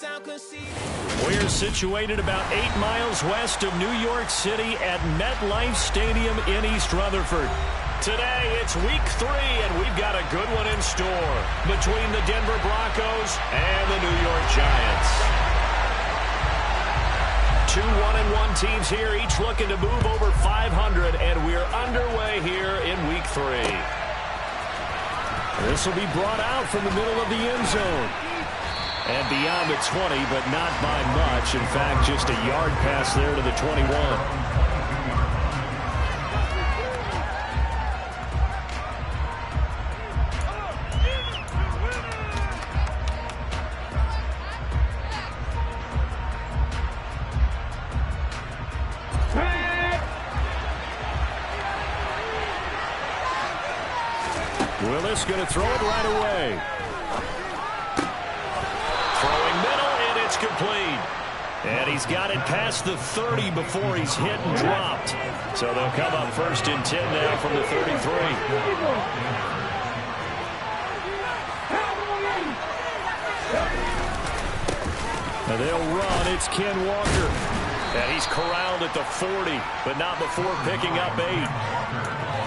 We're situated about 8 miles west of New York City at MetLife Stadium in East Rutherford. Today, it's week 3, and we've got a good one in store between the Denver Broncos and the New York Giants. 2 1-1 teams here, each looking to move over 500, and we're underway here in week 3. This will be brought out from the middle of the end zone. And beyond the 20, but not by much. In fact, just a yard pass there to the 21. Willis going to throw it right away. Complete. And he's got it past the 30 before he's hit and dropped. So they'll come up 1st and 10 now from the 33. And they'll run. It's Ken Walker. And he's corralled at the 40, but not before picking up 8.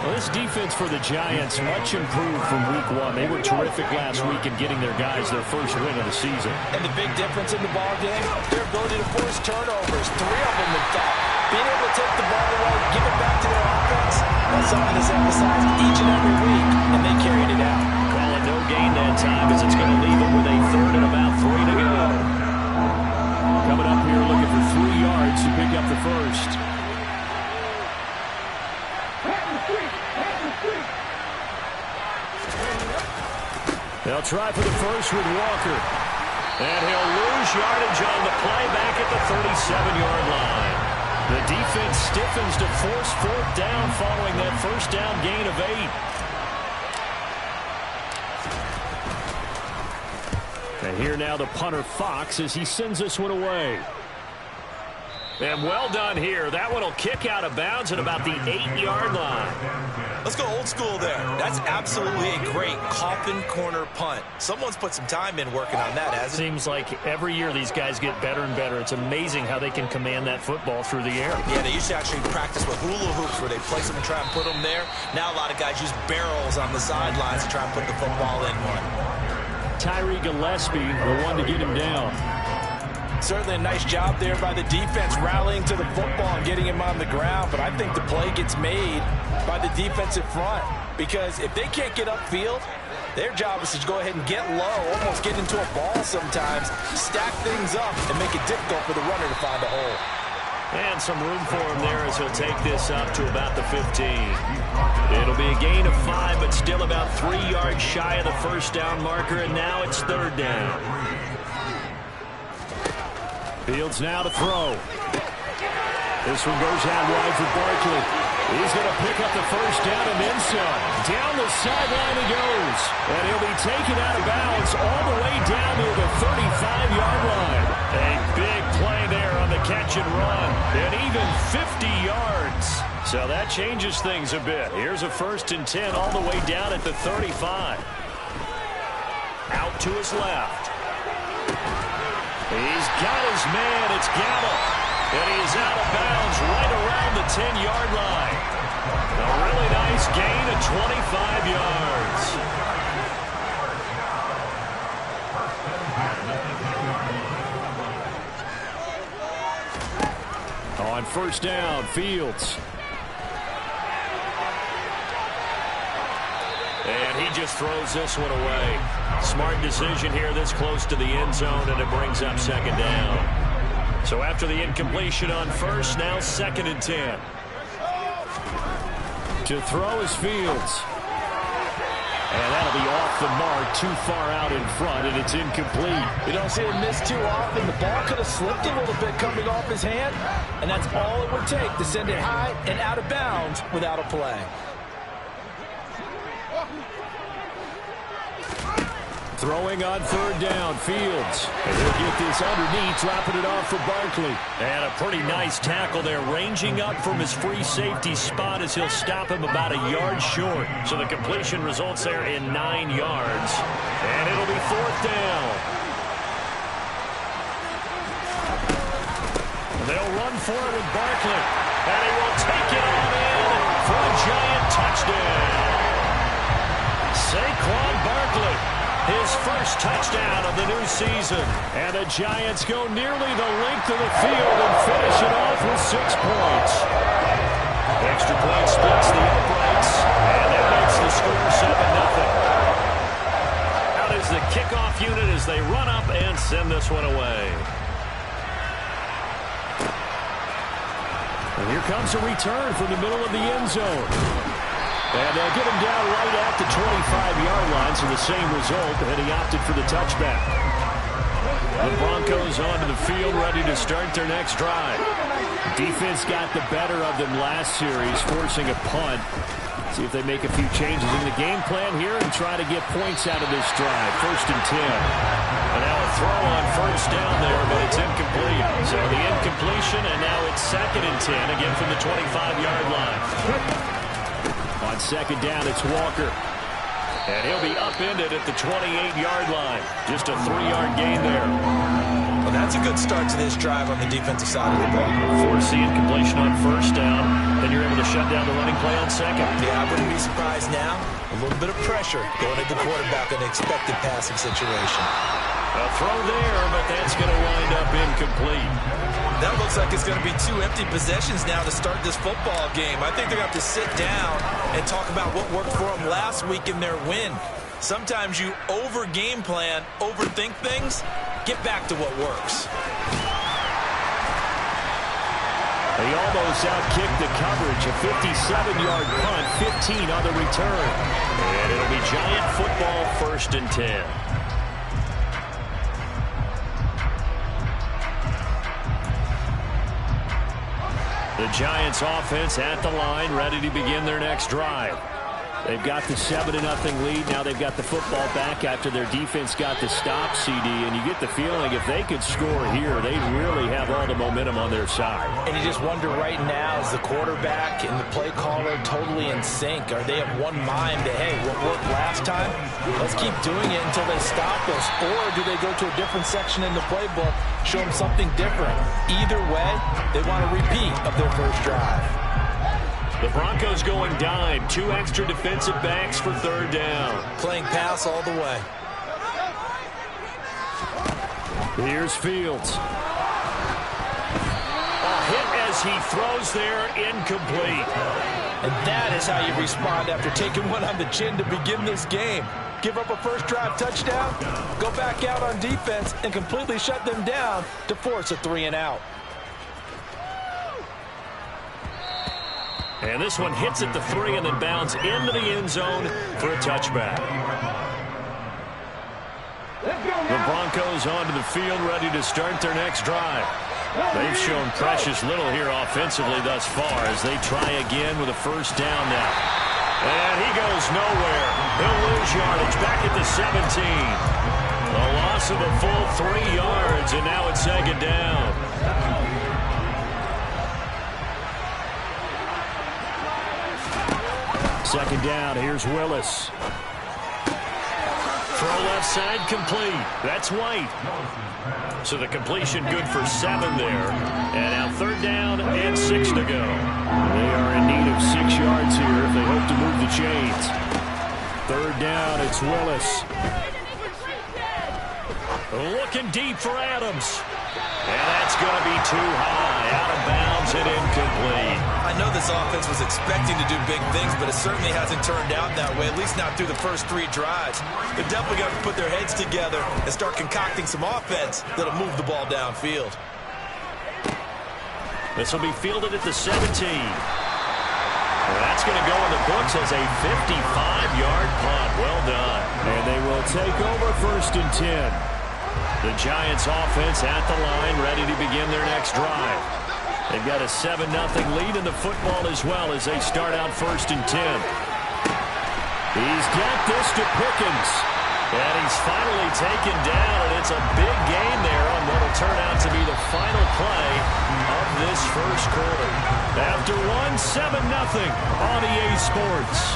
Well, this defense for the Giants much improved from week 1. They were terrific last week in getting their guys their first win of the season. And the big difference in the ball game, their ability to force turnovers. 3 of them in fact. Being able to take the ball away, give it back to their offense, that's something that's emphasized each and every week, and they carried it out. Calling no gain that time as it's going to leave it with a 3rd and about 3 to go. Coming up here looking for 3 yards to pick up the first. They'll try for the first with Walker. And he'll lose yardage on the play back at the 37-yard line. The defense stiffens to force 4th down following that first down gain of 8. And here now the punter Fox as he sends this one away. And well done here. That one will kick out of bounds at about the 8-yard line. Let's go old school there. That's absolutely a great coffin corner punt. Someone's put some time in working on that, hasn't it? Seems like every year these guys get better and better. It's amazing how they can command that football through the air. Yeah, they used to actually practice with hula hoops where they place them and try and put them there. Now a lot of guys use barrels on the sidelines to try and put the football in one. Tyree Gillespie, the one to get him down. Certainly a nice job there by the defense rallying to the football and getting him on the ground, but I think the play gets made by the defensive front because if they can't get upfield, their job is to go ahead and get low, almost get into a ball sometimes, stack things up, and make it difficult for the runner to find a hole. And some room for him there as he'll take this up to about the 15. It'll be a gain of 5, but still about 3 yards shy of the first down marker, and now it's 3rd down. Fields now to throw. This one goes out wide for Barkley. He's going to pick up the first down and then some. Down the sideline he goes. And he'll be taken out of bounds all the way down near the 35-yard line. A big play there on the catch and run. And even 50 yards. So that changes things a bit. Here's a 1st and 10 all the way down at the 35. Out to his left. He's got his man. It's Gallup. And he's out of bounds right around the 10-yard line. A really nice gain of 25 yards. On 1st down, Fields. And he just throws this one away. Smart decision here this close to the end zone, and it brings up 2nd down. So after the incompletion on 1st, now 2nd and 10. To throw is Fields. And that'll be off the mark, too far out in front, and it's incomplete. You don't see him miss too often. The ball could have slipped a little bit coming off his hand, and that's all it would take to send it high and out of bounds without a play. Throwing on 3rd down, Fields. And he'll get this underneath, dropping it off for Barkley. And a pretty nice tackle there, ranging up from his free safety spot as he'll stop him about a yard short. So the completion results there in 9 yards. And it'll be 4th down. They'll run for it with Barkley. And he will take it on in for a Giant touchdown. Saquon Barkley, his first touchdown of the new season. And the Giants go nearly the length of the field and finish it off with 6 points. Extra point splits the uprights, and that makes the score 7-0. Out is the kickoff unit as they run up and send this one away. And here comes a return from the middle of the end zone. And they'll get him down right at the 25-yard line, so the same result, and he opted for the touchback. The Broncos onto the field, ready to start their next drive. Defense got the better of them last series, forcing a punt. See if they make a few changes in the game plan here and try to get points out of this drive. 1st and 10. And now a throw on 1st down there, but it's incomplete. So the incompletion, and now it's 2nd and 10, again from the 25-yard line. On 2nd down, it's Walker. And he'll be upended at the 28-yard line. Just a 3-yard gain there. Well, that's a good start to this drive on the defensive side of the ball. Force the incompletion on 1st down. Then you're able to shut down the running play on 2nd. Yeah, I wouldn't be surprised now. A little bit of pressure going at the quarterback in an expected passing situation. A throw there, but that's going to wind up incomplete. That looks like it's going to be 2 empty possessions now to start this football game. I think they're going to have to sit down and talk about what worked for them last week in their win. Sometimes you over-game plan, overthink things, get back to what works. They almost outkicked the coverage. A 57-yard punt, 15 on the return. And it'll be Giant football, 1st and 10. The Giants offense at the line, ready to begin their next drive. They've got the 7-0 lead. Now they've got the football back after their defense got the stop, CD. And you get the feeling if they could score here, they'd really have all the momentum on their side. And you just wonder right now, is the quarterback and the play caller totally in sync? Are they of one mind that, hey, what worked last time? Let's keep doing it until they stop us. Or do they go to a different section in the playbook, show them something different? Either way, they want a repeat of their first drive. The Broncos going dime. 2 extra defensive backs for 3rd down. Playing pass all the way. Here's Fields. A hit as he throws there, incomplete. And that is how you respond after taking one on the chin to begin this game. Give up a first drive touchdown, go back out on defense, and completely shut them down to force a 3-and-out. And this one hits at the 3 and then bounds into the end zone for a touchback. The Broncos onto the field, ready to start their next drive. They've shown precious little here offensively thus far as they try again with a 1st down now. And he goes nowhere. He'll lose yardage back at the 17. A loss of a full 3 yards, and now it's 2nd down. 2nd down, here's Willis. Throw left side complete. That's White. So the completion good for 7 there. And now 3rd down and 6 to go. They are in need of 6 yards here if they hope to move the chains. 3rd down, it's Willis. Looking deep for Adams. And that's going to be too high. Out of bounds and incomplete. I know this offense was expecting to do big things, but it certainly hasn't turned out that way, at least not through the first 3 drives. They're definitely got to put their heads together and start concocting some offense that'll move the ball downfield. This will be fielded at the 17. Well, that's going to go in the books as a 55-yard punt. Well done. And they will take over 1st and 10. The Giants offense at the line, ready to begin their next drive. They've got a 7-0 lead in the football as well as they start out 1st and 10. He's got this to Pickens. And he's finally taken down, and it's a big gain there on what will turn out to be the final play of this first quarter. After one, 7-0 on EA Sports.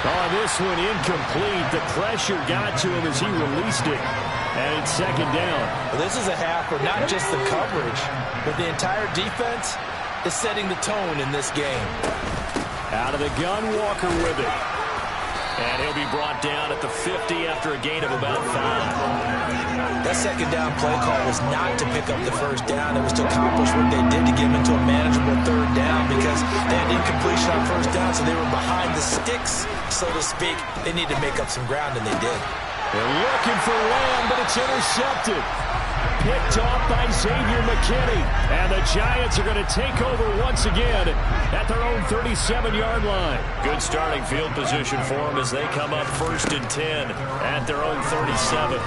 Oh, this one incomplete. The pressure got to him as he released it. And it's second down. Well, this is a half where not just the coverage, but the entire defense is setting the tone in this game. Out of the gun, Walker with it. And he'll be brought down at the 50 after a gain of about 5. That second down play call was not to pick up the first down. It was to accomplish what they did to get him into a manageable third down because they had incompletion on first down, so they were behind the sticks, so to speak. They needed to make up some ground, and they did. They're looking for Lamb, but it's intercepted. Picked off by Xavier McKinney. And the Giants are going to take over once again at their own 37-yard line. Good starting field position for them as they come up 1st and 10 at their own 37.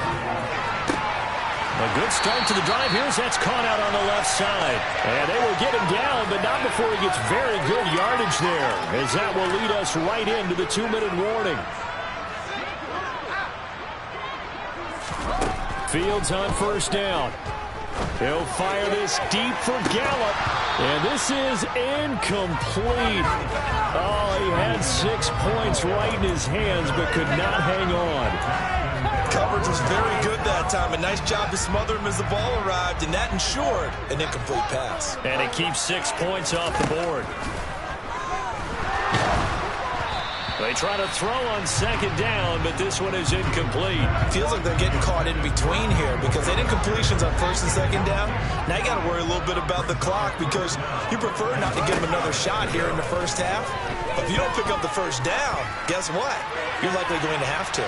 A good start to the drive here as that's caught out on the left side. And they will get him down, but not before he gets very good yardage there, as that will lead us right into the 2-minute warning. Fields on first down. He'll fire this deep for Gallup. And this is incomplete. Oh, he had 6 points right in his hands, but could not hang on. Coverage was very good that time. A nice job to smother him as the ball arrived, and that ensured an incomplete pass. And it keeps 6 points off the board. They try to throw on second down, but this one is incomplete. Feels like they're getting caught in between here because they had incompletions on first and second down. Now you got to worry a little bit about the clock because you prefer not to give them another shot here in the first half. But if you don't pick up the first down, guess what? You're likely going to have to.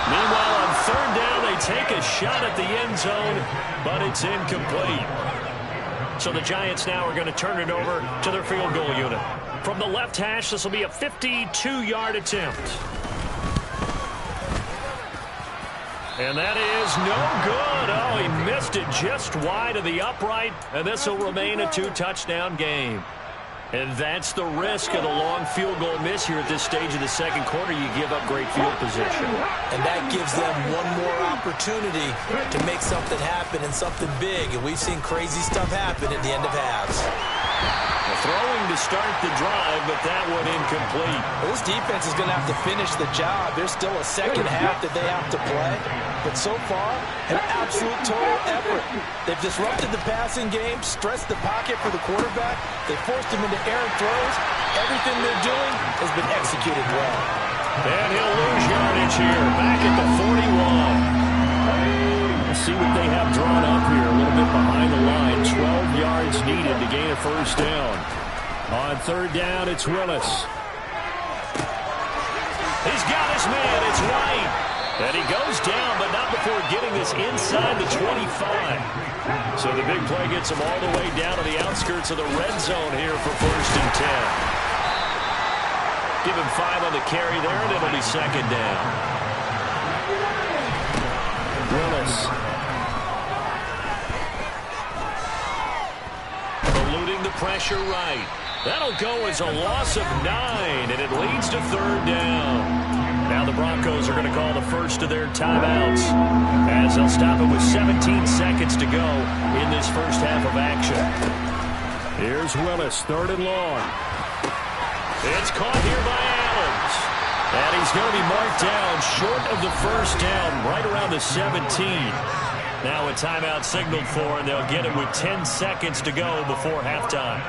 Meanwhile, on third down, they take a shot at the end zone, but it's incomplete. So the Giants now are going to turn it over to their field goal unit. From the left hash, this will be a 52-yard attempt. And that is no good. Oh, he missed it just wide of the upright, and this will remain a 2-touchdown game. And that's the risk of the long field goal miss here at this stage of the second quarter. You give up great field position. And that gives them one more opportunity to make something happen and something big. And we've seen crazy stuff happen at the end of halves. Throwing to start the drive, but that one incomplete. Well, this defense is going to have to finish the job. There's still a second half that they have to play. But so far, an absolute total effort. They've disrupted the passing game, stressed the pocket for the quarterback. They forced him into errant throws. Everything they're doing has been executed well. And he'll lose yardage here, back at the 41. See what they have drawn up here. A little bit behind the line. 12 yards needed to gain a first down. On third down, it's Willis. He's got his man. It's White. And he goes down, but not before getting this inside the 25. So the big play gets him all the way down to the outskirts of the red zone here for 1st and 10. Give him 5 on the carry there, and it'll be second down. Willis. Eluding the pressure right. That'll go as a loss of 9, and it leads to third down. Now the Broncos are going to call the first of their timeouts as they'll stop it with 17 seconds to go in this first half of action. Here's Willis, 3rd and long. It's caught here by Adams. And he's going to be marked down short of the first down, right around the 17. Now a timeout signaled for, and they'll get it with 10 seconds to go before halftime.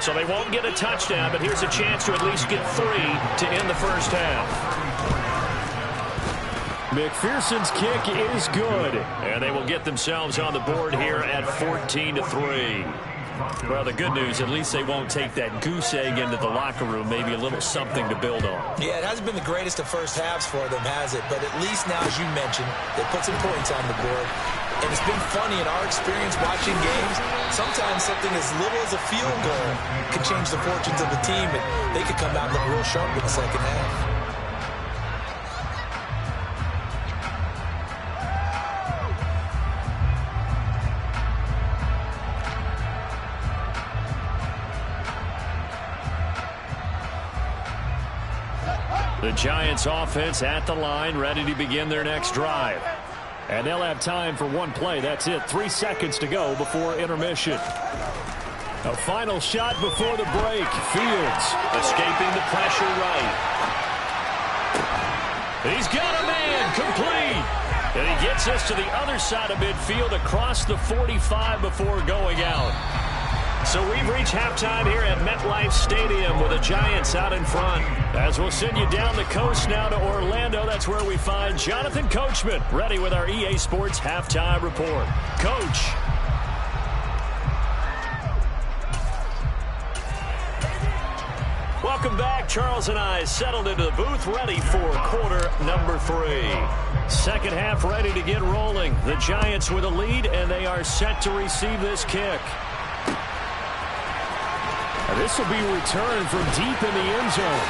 So they won't get a touchdown, but here's a chance to at least get 3 to end the first half. McPherson's kick is good, and they will get themselves on the board here at 14-3. Well, the good news, at least they won't take that goose egg into the locker room. Maybe a little something to build on. Yeah, it hasn't been the greatest of first halves for them, has it? But at least now, as you mentioned, they put some points on the board. And it's been funny in our experience watching games. Sometimes something as little as a field goal can change the fortunes of the team, and they could come out looking real sharp in the second half. The Giants offense at the line, ready to begin their next drive. And they'll have time for one play. That's it. 3 seconds to go before intermission. A final shot before the break. Fields escaping the pressure right. He's got a man, complete. And he gets us to the other side of midfield across the 45 before going out. So we've reached halftime here at MetLife Stadium with the Giants out in front. As we'll send you down the coast now to Orlando, that's where we find Jonathan Coachman ready with our EA Sports Halftime Report. Coach. Welcome back. Charles and I settled into the booth ready for quarter number 3. Second half ready to get rolling. The Giants with a lead, and they are set to receive this kick. This will be returned from deep in the end zone.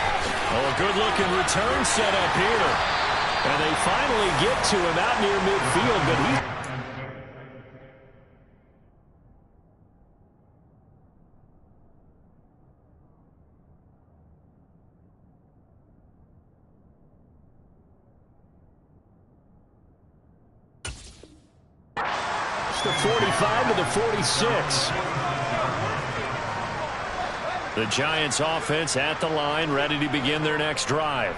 Oh, a good-looking return set up here. And they finally get to him out near midfield, but he's... It's the 45 to the 46. The Giants offense at the line, ready to begin their next drive.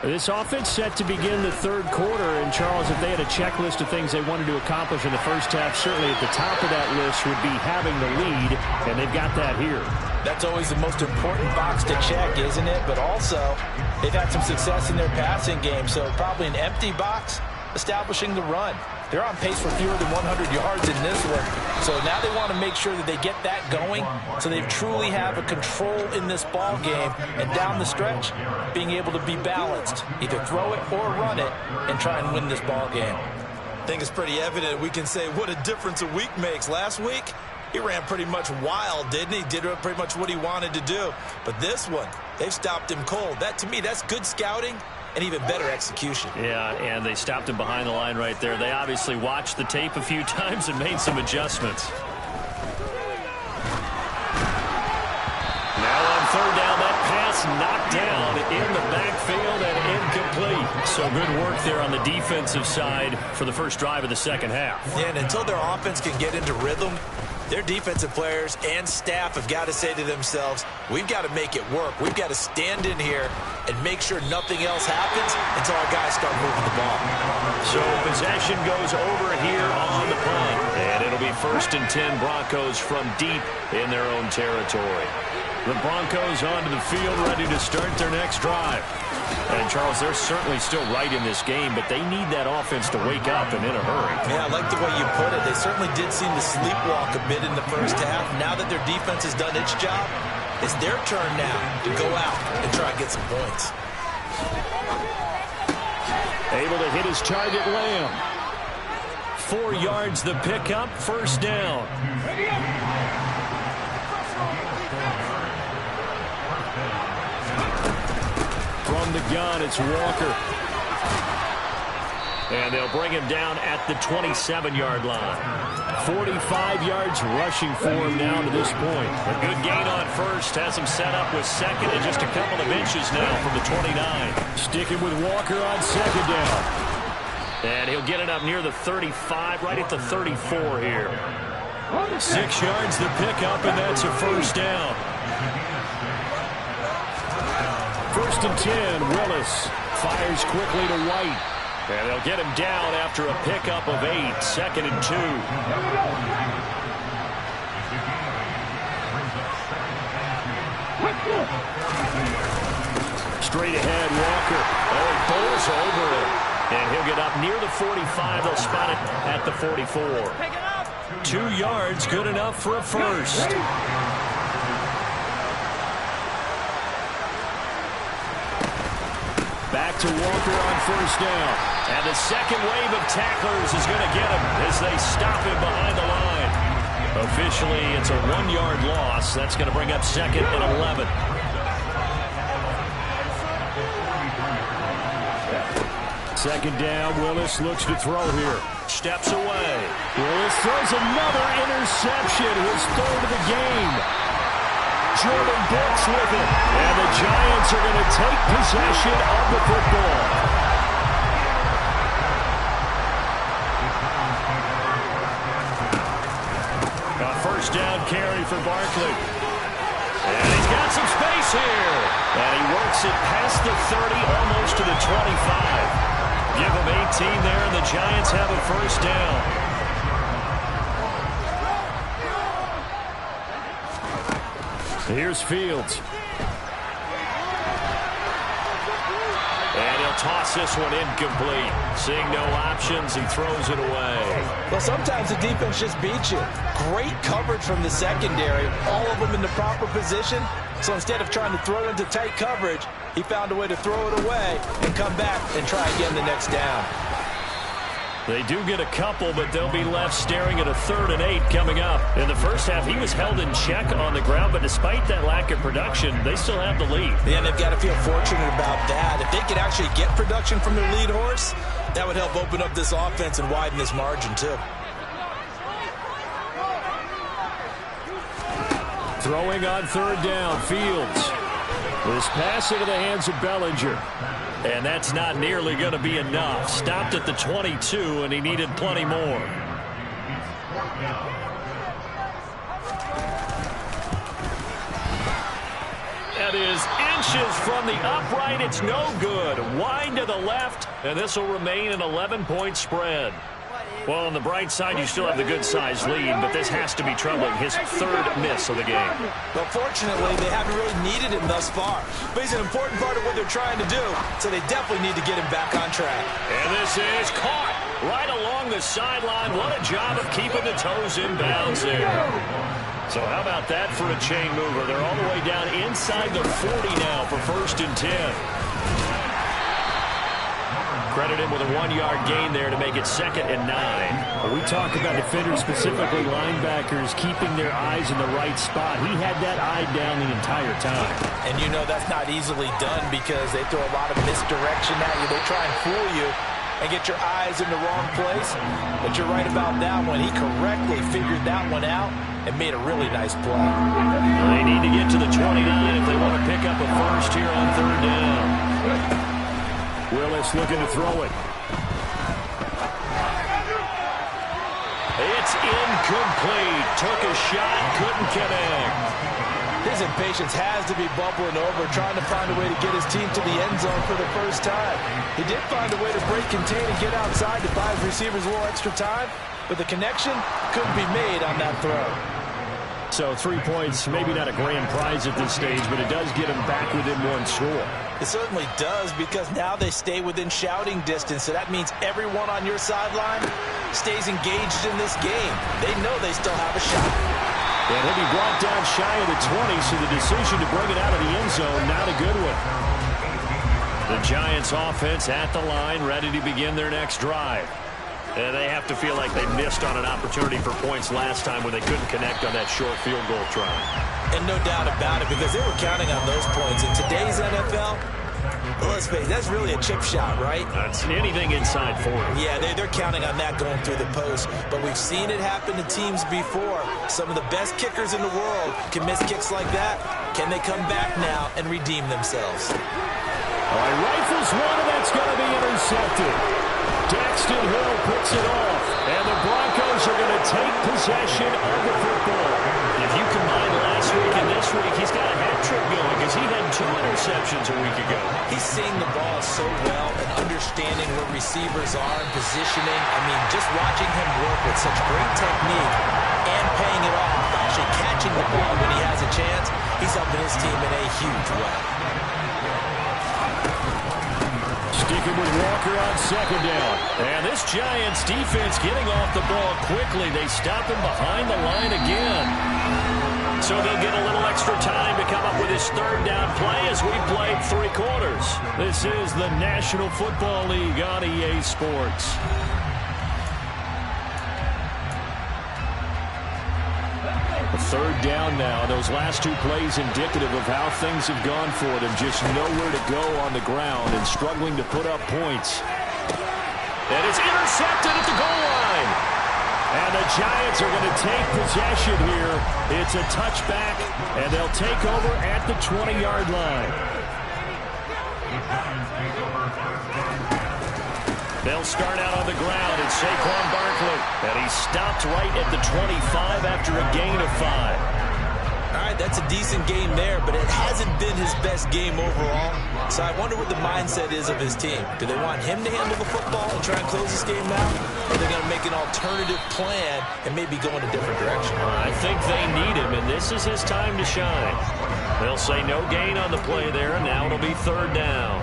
This offense set to begin the third quarter, and Charles, if they had a checklist of things they wanted to accomplish in the first half, certainly at the top of that list would be having the lead, and they've got that here. That's always the most important box to check, isn't it? But also, they've had some success in their passing game, so probably an empty box establishing the run. They're on pace for fewer than 100 yards in this one. So now they want to make sure that they get that going so they truly have a control in this ball game. And down the stretch, being able to be balanced. Either throw it or run it and try and win this ball game. I think it's pretty evident we can say what a difference a week makes. Last week, he ran pretty much wild, didn't he? Did pretty much what he wanted to do. But this one, they've stopped him cold. That, to me, that's good scouting and even better execution. Yeah, and they stopped him behind the line right there. They obviously watched the tape a few times and made some adjustments. Now on third down, that pass knocked down in the backfield and incomplete. So good work there on the defensive side for the first drive of the second half. Yeah, and until their offense can get into rhythm, their defensive players and staff have got to say to themselves, we've got to make it work. We've got to stand in here and make sure nothing else happens until our guys start moving the ball. So possession goes over here on the punt. And it'll be 1st and 10 Broncos from deep in their own territory. The Broncos onto the field ready to start their next drive. And, Charles, they're certainly still right in this game, but they need that offense to wake up and in a hurry. Yeah, I like the way you put it. They certainly did seem to sleepwalk a bit in the first half. Now that their defense has done its job, it's their turn now to go out and try and get some points. Able to hit his target, Lamb. 4 yards the pickup, first down. From the gun, it's Walker. And they'll bring him down at the 27-yard line. 45 yards rushing for him now to this point. A good gain on first. Has him set up with second and just a couple of inches now from the 29. Sticking with Walker on second down. And he'll get it up near the 35, right at the 34 here. 6 yards the pickup, and that's a first down. 1st and 10, Willis fires quickly to White. And they'll get him down after a pickup of 8, 2nd and 2. Straight ahead, Walker. Oh, he bowls over it. And he'll get up near the 45. They'll spot it at the 44. 2 yards, good enough for a first. Back to Walker on first down. And the second wave of tacklers is going to get him as they stop him behind the line. Officially, it's a 1-yard loss. That's going to bring up 2nd and 11. Second down, Willis looks to throw here. Steps away. Willis throws another interception, his 3rd of the game. Jordan Brooks with it. And the Giants are going to take possession of the football. A first down carry for for Barkley. And he's got some space here. And he works it past the 30, almost to the 25. Give him 18 there, and the Giants have a first down. Here's Fields. And he'll toss this one incomplete. Seeing no options, he throws it away. Well, sometimes the defense just beats you. Great coverage from the secondary. All of them in the proper position. So instead of trying to throw into tight coverage, he found a way to throw it away and come back and try again the next down. They do get a couple, but they'll be left staring at a 3rd and 8 coming up. In the first half, he was held in check on the ground, but despite that lack of production, they still have the lead. Yeah, and they've got to feel fortunate about that. If they could actually get production from their lead horse, that would help open up this offense and widen this margin, too. Throwing on 3rd down, Fields. This pass into the hands of Bellinger. And that's not nearly going to be enough. Stopped at the 22, and he needed plenty more. That is inches from the upright. It's no good. Wide to the left, and this will remain an 11-point spread. Well, on the bright side, you still have the good-sized lead, but this has to be troubling. His 3rd miss of the game. Well, fortunately, they haven't really needed him thus far. But he's an important part of what they're trying to do, so they definitely need to get him back on track. And this is caught right along the sideline. What a job of keeping the toes in bounds there. So how about that for a chain mover? They're all the way down inside the 40 now for 1st and 10. Credit him with a 1-yard gain there to make it 2nd and 9. We talk about defenders, specifically linebackers, keeping their eyes in the right spot. He had that eye down the entire time. And you know that's not easily done because they throw a lot of misdirection at you. They try and fool you and get your eyes in the wrong place. But you're right about that one. He correctly figured that one out and made a really nice play. They need to get to the 29 if they want to pick up a first here on 3rd down. Willis looking to throw it. It's incomplete. Took a shot, couldn't connect. His impatience has to be bubbling over, trying to find a way to get his team to the end zone for the first time. He did find a way to break contain and get outside to buy his receivers a little extra time, but the connection couldn't be made on that throw. So 3 points, maybe not a grand prize at this stage, but it does get him back within 1 score. It certainly does, because now they stay within shouting distance, so that means everyone on your sideline stays engaged in this game. They know they still have a shot. And he'll be brought down shy of the 20, so the decision to bring it out of the end zone, not a good one. The Giants offense at the line, ready to begin their next drive. And they have to feel like they missed on an opportunity for points last time when they couldn't connect on that short field goal try. And no doubt about it, because they were counting on those points. In today's NFL, let's face it, that's really a chip shot, right? That's anything inside 40. Yeah, they're counting on that going through the post. But we've seen it happen to teams before. Some of the best kickers in the world can miss kicks like that. Can they come back now and redeem themselves? All right, rifles one, and that's going to be intercepted. Daxton Hill picks it off, and the Broncos are going to take possession of the football. If you combine last week and this week, he's got a hat trick going because he had 2 interceptions a week ago. He's seeing the ball so well and understanding where receivers are and positioning. I mean, just watching him work with such great technique and paying it off, actually catching the ball when he has a chance, he's helping his team in a huge way. Sticking with Walker on 2nd down. And this Giants defense getting off the ball quickly. They stop him behind the line again. So they'll get a little extra time to come up with his 3rd down play as we played 3 quarters. This is the National Football League on EA Sports. A 3rd down now. Those last 2 plays indicative of how things have gone for them. Just nowhere to go on the ground and struggling to put up points. And it's intercepted at the goal line. And the Giants are going to take possession here. It's a touchback, and they'll take over at the 20-yard line. They'll start out on the ground, and Saquon Barkley. And he stopped right at the 25 after a gain of 5. right, that's a decent game there, but it hasn't been his best game overall. So I wonder what the mindset is of his team. Do they want him to handle the football and try and close this game out? Or are they going to make an alternative plan and maybe go in a different direction? I think they need him, and this is his time to shine. They'll say no gain on the play there, and now it'll be third down.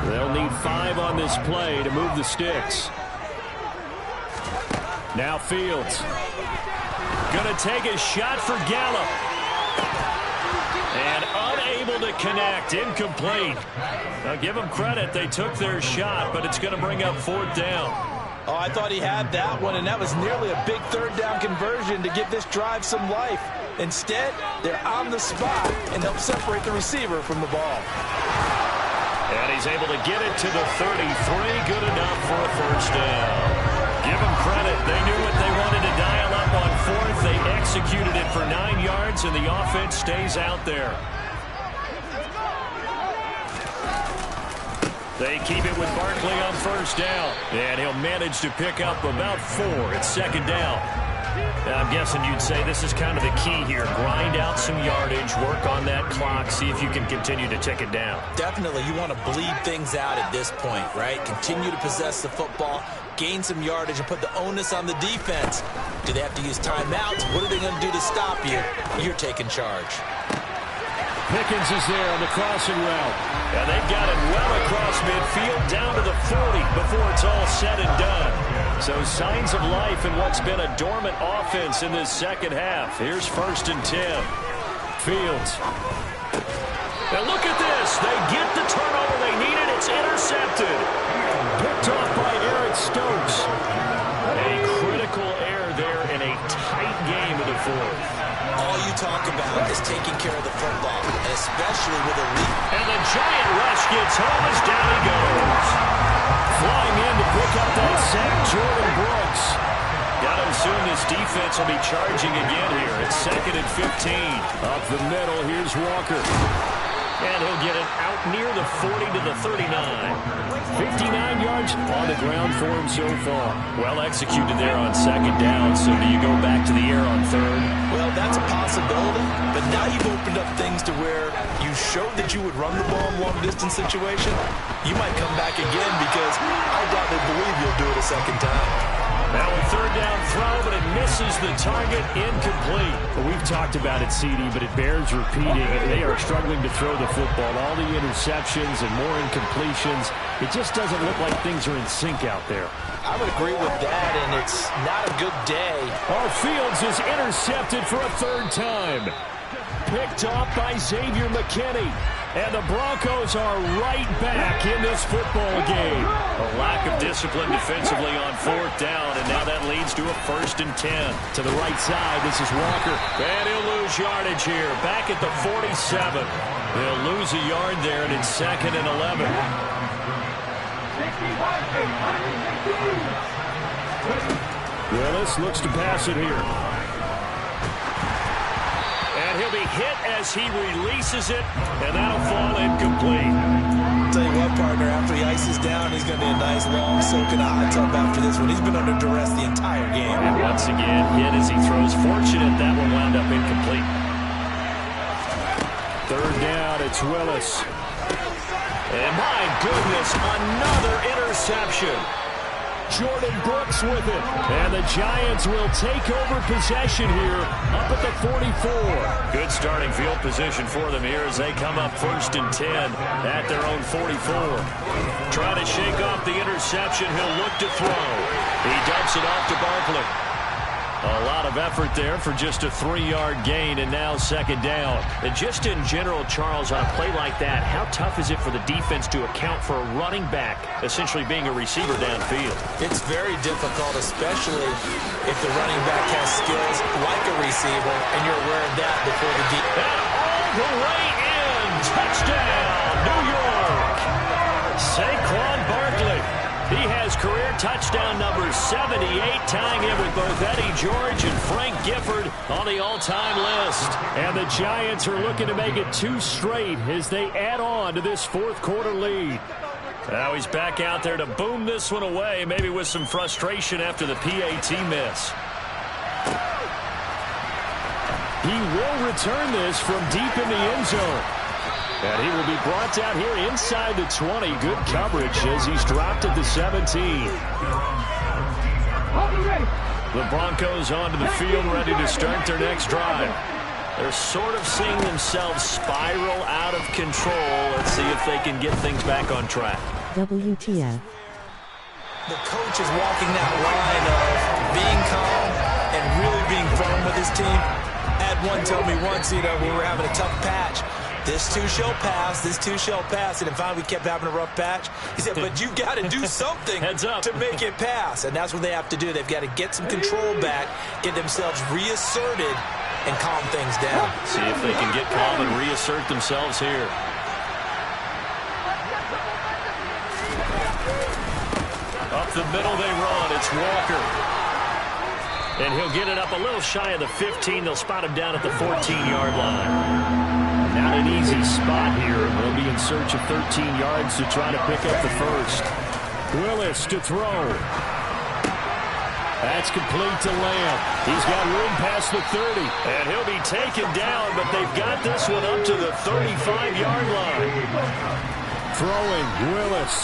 They'll need 5 on this play to move the sticks. Now Fields. Going to take a shot for Gallup. And unable to connect. Incomplete. Now give them credit. They took their shot, but it's going to bring up fourth down. Oh, I thought he had that one, and that was nearly a big third down conversion to give this drive some life. Instead, they're on the spot and help separate the receiver from the ball. And he's able to get it to the 33. Good enough for a first down. Give them credit. They knew what they wanted to dial up on fourth. They executed it for 9 yards, and the offense stays out there. They keep it with Barkley on first down. And he'll manage to pick up about 4 at second down. I'm guessing you'd say this is kind of the key here. Grind out some yardage, work on that clock, see if you can continue to tick it down. Definitely. You want to bleed things out at this point, right? Continue to possess the football, gain some yardage, and put the onus on the defense. Do they have to use timeouts? What are they going to do to stop you? You're taking charge. Pickens is there on the crossing route. And they've got it well across midfield down to the 40 before it's all said and done. So signs of life in what's been a dormant offense in this second half. Here's 1st and 10. Fields. Now look at this. They get the turnover they needed. It's intercepted. Picked off by Eric Stokes. A critical error there in a tight game of the fourth. All you talk about is taking care of the football, and especially with a lead. And the giant rush gets home as down he goes. Flying in to pick up that sack, Jordan Brooks. Got to assume this defense will be charging again here. It's 2nd and 15. Up the middle, here's Walker. And he'll get it out near the 40 to the 39. 59 yards on the ground for him so far. Well executed there on second down. So do you go back to the air on third? Well, that's a possibility. But now you've opened up things to where you showed that you would run the ball in long-distance situation. You might come back again because I doubt they believe you'll do it a second time. Now a third down throw, but it misses the target, incomplete. Well, we've talked about it, CD, but it bears repeating. They are struggling to throw the football. All the interceptions and more incompletions. It just doesn't look like things are in sync out there. I would agree with that, and it's not a good day. Fields is intercepted for a 3rd time. Picked off by Xavier McKinney. And the Broncos are right back in this football game. A lack of discipline defensively on 4th down, and now that leads to a 1st and 10. To the right side, this is Walker. And he'll lose yardage here, back at the 47. They'll lose a yard there, and it's 2nd and 11. Willis looks to pass it here. And he'll be hit as he releases it, and that'll fall incomplete. I'll tell you what, partner, after he ices down, he's going to be a nice long soak in a hot tub after this one. He's been under duress the entire game. And once again, hit as he throws. Fortunate that one wound up incomplete. 3rd down, it's Willis. And my goodness, another interception. Jordan Brooks with it. And the Giants will take over possession here up at the 44. Good starting field position for them here as they come up 1st and 10 at their own 44. Trying to shake off the interception. He'll look to throw. He dumps it off to Barkley. A lot of effort there for just a 3-yard gain, and now 2nd down. And just in general, Charles, on a play like that, how tough is it for the defense to account for a running back essentially being a receiver downfield? It's very difficult, especially if the running back has skills like a receiver, and you're aware of that before the defense. And all the way in. Touchdown, New York. Saquon Barkley. He has career touchdown number 78, tying him with both Eddie George and Frank Gifford on the all-time list. And the Giants are looking to make it 2 straight as they add on to this 4th quarter lead. Now he's back out there to boom this one away, maybe with some frustration after the PAT miss. He will return this from deep in the end zone. And he will be brought down here inside the 20. Good coverage as he's dropped at the 17. The Broncos onto the field, ready to start their next drive. They're sort of seeing themselves spiral out of control. Let's see if they can get things back on track. WTF. The coach is walking that line of being calm and really being firm with his team. I had one tell me once, we were having a tough patch. This too shall pass, this too shall pass. And finally we kept having a rough patch. He said, but you've got to do something Heads up. to make it pass. And that's what they have to do. They've got to get some control back, get themselves reasserted, and calm things down. See if they can get calm and reassert themselves here. Up the middle they run. It's Walker. And he'll get it up a little shy of the 15. They'll spot him down at the 14-yard line. Not an easy spot here. They'll be in search of 13 yards to try to pick up the first. Willis to throw. That's complete to Lamb. He's got room past the 30. And he'll be taken down, but they've got this one up to the 35-yard line. Throwing, Willis.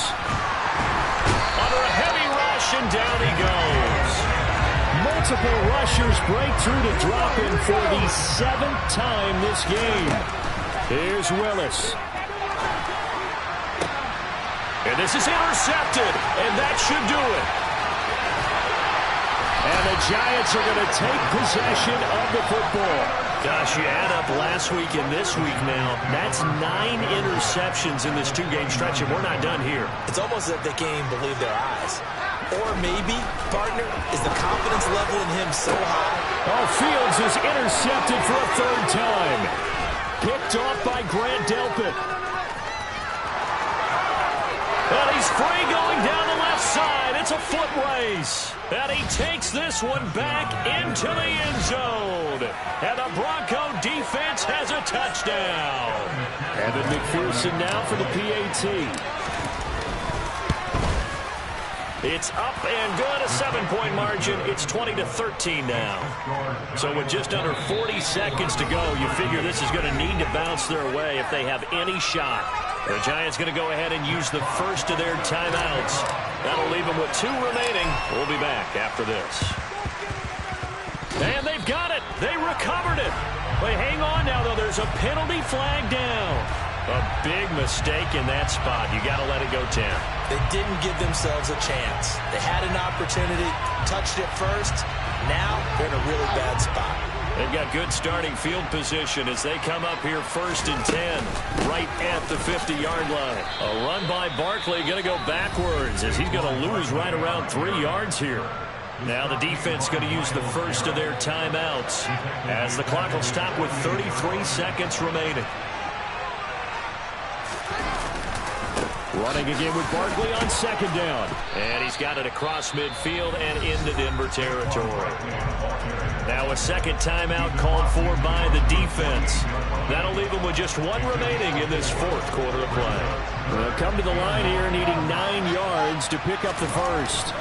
Under a heavy rush, and down he goes. Multiple rushers break through to drop him for the 7th time this game. Here's Willis. And this is intercepted, and that should do it. And the Giants are going to take possession of the football. Gosh, you add up last week and this week now, that's 9 interceptions in this 2-game stretch, and we're not done here. It's almost as if they can't even believe their eyes. Or maybe, partner, is the confidence level in him so high? Oh, Fields is intercepted for a 3rd time. Picked off by Grant Delpit. And he's free going down the left side. It's a foot race. And he takes this one back into the end zone. And the Bronco defense has a touchdown. Evan McPherson now for the PAT. It's up and good, a 7-point margin. It's 20-13 now. So with just under 40 seconds to go, you figure this is going to need to bounce their way if they have any shot. The Giants going to go ahead and use the first of their timeouts. That'll leave them with 2 remaining. We'll be back after this. And they've got it. They recovered it. But hang on now, though. There's a penalty flag down. A big mistake in that spot. You got to let it go, Tim. They didn't give themselves a chance. They had an opportunity, touched it first. Now they're in a really bad spot. They've got good starting field position as they come up here 1st and 10, right at the 50-yard line. A run by Barkley, going to go backwards as he's going to lose right around 3 yards here. Now the defense going to use the first of their timeouts as the clock will stop with 33 seconds remaining. Running again with Barkley on 2nd down. And he's got it across midfield and into Denver territory. Now a 2nd timeout called for by the defense. That'll leave them with just 1 remaining in this 4th quarter of play. They'll come to the line here needing 9 yards to pick up the first.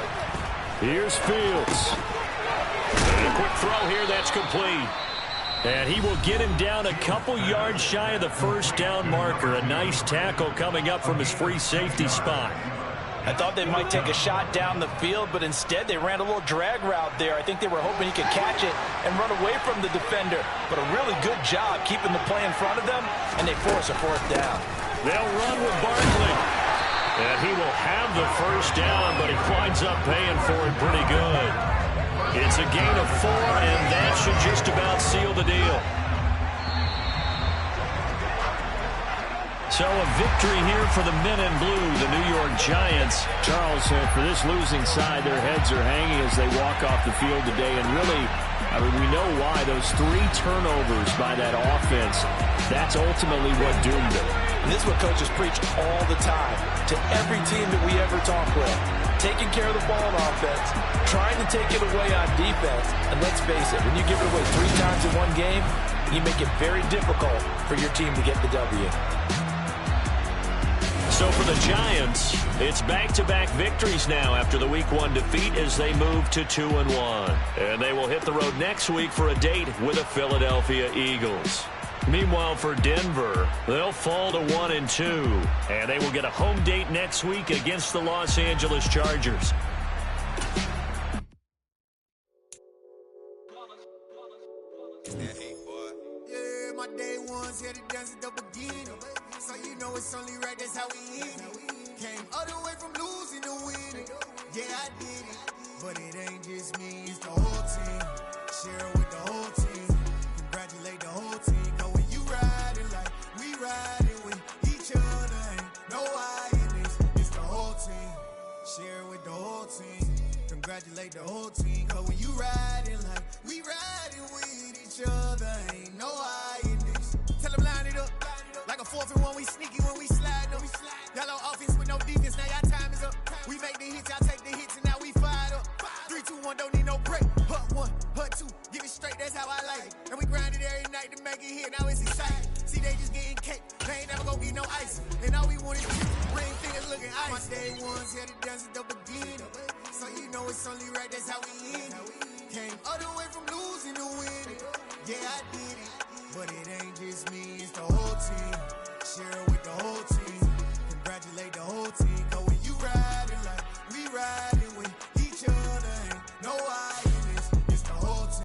Here's Fields. And a quick throw here that's complete. And he will get him down a couple yards shy of the 1st down marker. A nice tackle coming up from his free safety spot. I thought they might take a shot down the field, but instead they ran a little drag route there. I think they were hoping he could catch it and run away from the defender. But a really good job keeping the play in front of them, and they force a 4th down. They'll run with Barkley. And he will have the 1st down, but he winds up paying for it pretty good. It's a gain of 4, and that should just about seal the deal. So a victory here for the men in blue, the New York Giants. Charles, for this losing side, their heads are hanging as they walk off the field today. And really, I mean, we know why. Those 3 turnovers by that offense, that's ultimately what doomed them. And this is what coaches preach all the time to every team that we ever talk with. Taking care of the ball on offense, trying to take it away on defense. And let's face it, when you give it away 3 times in one game, you make it very difficult for your team to get the W. So for the Giants, it's back-to-back victories now after the Week 1 defeat as they move to 2-1. And they will hit the road next week for a date with the Philadelphia Eagles. Meanwhile, for Denver, they'll fall to 1-2, and they will get a home date next week against the Los Angeles Chargers. Yeah, my day ones here to dance at the beginning. So you know it's only right, that's how we end it. Came all the way from losing to winning. Yeah, I did it. But it ain't just me, it's the whole team. Share it with the whole team. Congratulate the whole team. Cause when you riding like we riding with each other, ain't no I in this. It's the whole team. Share it with the whole team. Congratulate the whole team. Cause when you riding like we riding with each other, ain't no I in this. Tell them line it up. Like a 4th and 1, we sneaky when we slide them. Y'all on offense with no defense, now y'all time is up. We make the hits, y'all take the hits, and now we fired up. 3, 2, 1, don't need no break. Hut 1, hut 2, give it straight, that's how I like it. And we grind it every night to make it hit, now it's exciting. See, they just getting cake, they ain't never gonna get no ice. And all we want is ring fingers looking ice. My day ones here to dance at the beginning. So you know it's only right, that's how we end it. Came all the way from losing to winning. Yeah, I did it, but it ain't